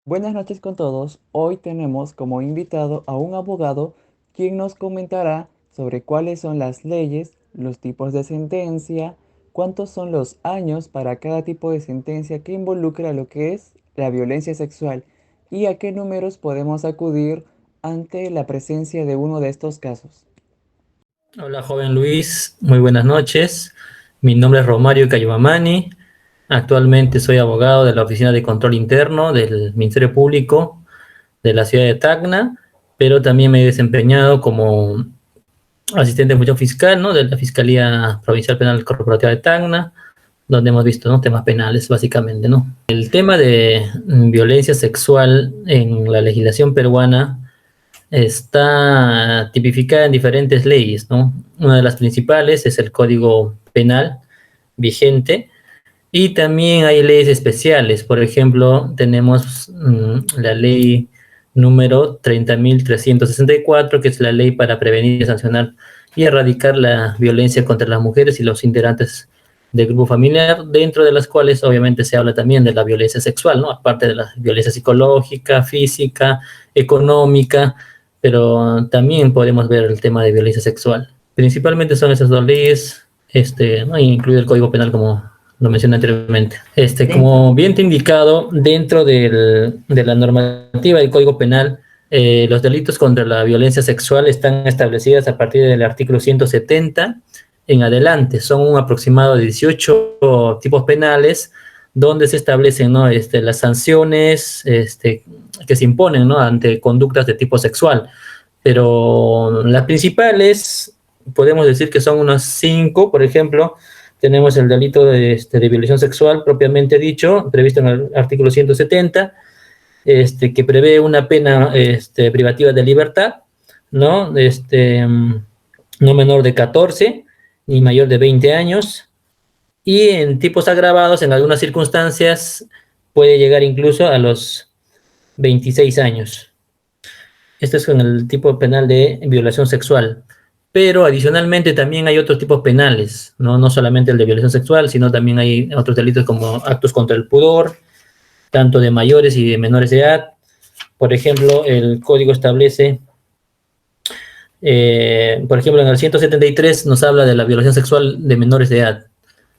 Buenas noches con todos. Hoy tenemos como invitado a un abogado quien nos comentará sobre cuáles son las leyes, los tipos de sentencia, cuántos son los años para cada tipo de sentencia que involucra lo que es la violencia sexual y a qué números podemos acudir ante la presencia de uno de estos casos. Hola, joven Luis, muy buenas noches. Mi nombre es Romario Cayumamani. Actualmente soy abogado de la Oficina de Control Interno del Ministerio Público de la ciudad de Tacna, pero también me he desempeñado como asistente de función fiscal, ¿no? De la Fiscalía Provincial Penal Corporativa de Tacna, donde hemos visto, ¿no? Temas penales, básicamente, ¿no? El tema de violencia sexual en la legislación peruana está tipificada en diferentes leyes, ¿no? Una de las principales es el Código Penal vigente y también hay leyes especiales. Por ejemplo, tenemos la ley número 30.364, que es la ley para prevenir, sancionar y erradicar la violencia contra las mujeres y los integrantes del grupo familiar, dentro de las cuales obviamente se habla también de la violencia sexual, ¿no? Aparte de la violencia psicológica, física, económica, pero también podemos ver el tema de violencia sexual. Principalmente son esas dos leyes, ¿no? Incluido el Código Penal, como lo mencioné anteriormente. Como bien te he indicado, dentro de la normativa del Código Penal, los delitos contra la violencia sexual están establecidas a partir del artículo 170 en adelante. Son un aproximado de 18 tipos penales donde se establecen, ¿no? Las sanciones que se imponen, ¿no? Ante conductas de tipo sexual. Pero las principales, podemos decir que son unas 5. Por ejemplo, tenemos el delito de violación sexual propiamente dicho, previsto en el artículo 170, que prevé una pena privativa de libertad, ¿no? No menor de 14 ni mayor de 20 años, y en tipos agravados, en algunas circunstancias, puede llegar incluso a los 26 años. Este es con el tipo penal de violación sexual. Pero adicionalmente también hay otros tipos penales, ¿no? No solamente el de violación sexual, sino también hay otros delitos como actos contra el pudor, tanto de mayores y de menores de edad. Por ejemplo, el código establece, por ejemplo, en el 173 nos habla de la violación sexual de menores de edad,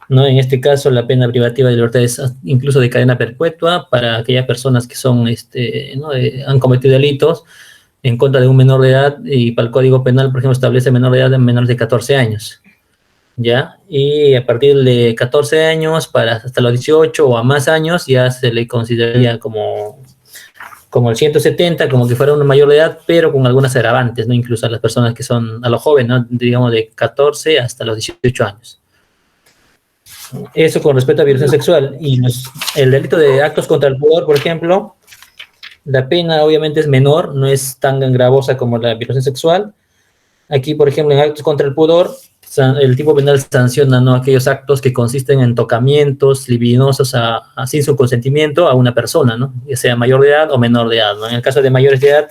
¿no? En este caso, la pena privativa de libertad es incluso de cadena perpetua para aquellas personas que son, ¿no? Han cometido delitos en contra de un menor de edad, y para el Código Penal, por ejemplo, establece menor de edad en menores de 14 años, ¿ya? Y a partir de 14 años para hasta los 18 o a más años ya se le consideraría como el 170, como que fuera un mayor de edad, pero con algunas agravantes, ¿no? Incluso a las personas que son, a los jóvenes, ¿no? Digamos de 14 hasta los 18 años. Eso con respecto a violación sexual. Y el delito de actos contra el pudor, por ejemplo, la pena obviamente es menor, no es tan gravosa como la violación sexual. Aquí, por ejemplo, en actos contra el pudor, el tipo penal sanciona, ¿no? Aquellos actos que consisten en tocamientos libidinosos sin su consentimiento a una persona, ¿no? Ya sea mayor de edad o menor de edad, ¿no? En el caso de mayores de edad,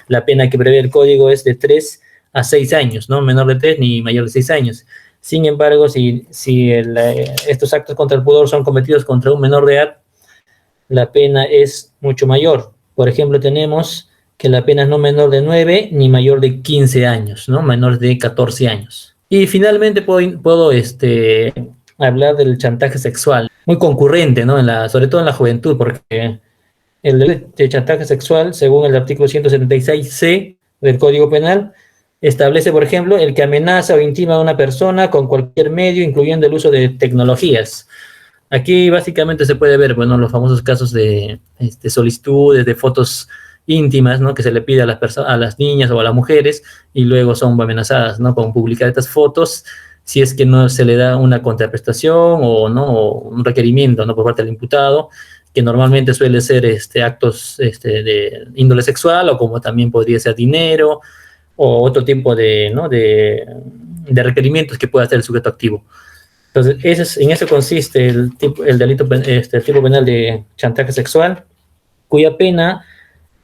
la pena que prevé el código es de 3 a 6 años, ¿no? Menor de 3 ni mayor de 6 años. Sin embargo, si estos actos contra el pudor son cometidos contra un menor de edad, la pena es mucho mayor. Por ejemplo, tenemos que la pena es no menor de 9 ni mayor de 15 años, ¿no? Menor de 14 años. Y finalmente puedo hablar del chantaje sexual, muy concurrente, ¿no? Sobre todo en la juventud, porque el delito de chantaje sexual, según el artículo 176C del Código Penal, establece, por ejemplo, el que amenaza o intima a una persona con cualquier medio, incluyendo el uso de tecnologías. Aquí básicamente se puede ver, bueno, los famosos casos de solicitudes de fotos íntimas, ¿no? Que se le pide a a las niñas o a las mujeres y luego son amenazadas, ¿no? Con publicar estas fotos si es que no se le da una contraprestación o, ¿no? O un requerimiento, ¿no? Por parte del imputado, que normalmente suele ser actos de índole sexual, o como también podría ser dinero o otro tipo ¿no? de requerimientos que pueda hacer el sujeto activo. Entonces, en eso consiste el delito, el tipo penal de chantaje sexual, cuya pena,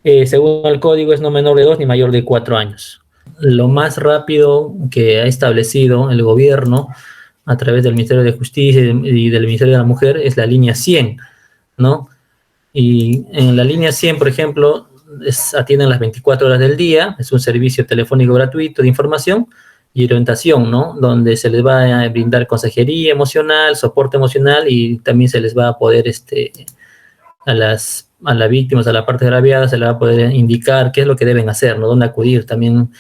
según el código, es no menor de 2 ni mayor de 4 años. Lo más rápido que ha establecido el gobierno a través del Ministerio de Justicia y del Ministerio de la Mujer es la línea 100, ¿no? Y en la línea 100, por ejemplo, atienden las 24 horas del día, es un servicio telefónico gratuito de información y orientación, ¿no? Donde se les va a brindar consejería emocional, soporte emocional y también se les va a poder, a las víctimas, a la parte agraviada, se les va a poder indicar qué es lo que deben hacer, ¿no? Dónde acudir. También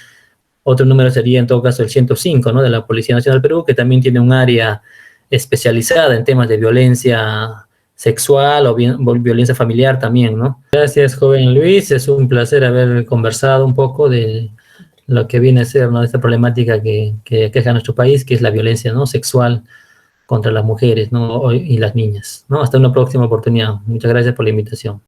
otro número sería en todo caso el 105, ¿no? De la Policía Nacional del Perú, que también tiene un área especializada en temas de violencia sexual o violencia familiar también, ¿no? Gracias, joven Luis. Es un placer haber conversado un poco de lo que viene a ser, ¿no? Esta problemática que aqueja a nuestro país, que es la violencia, ¿no? Sexual contra las mujeres, ¿no? Y las niñas, ¿no? Hasta una próxima oportunidad. Muchas gracias por la invitación.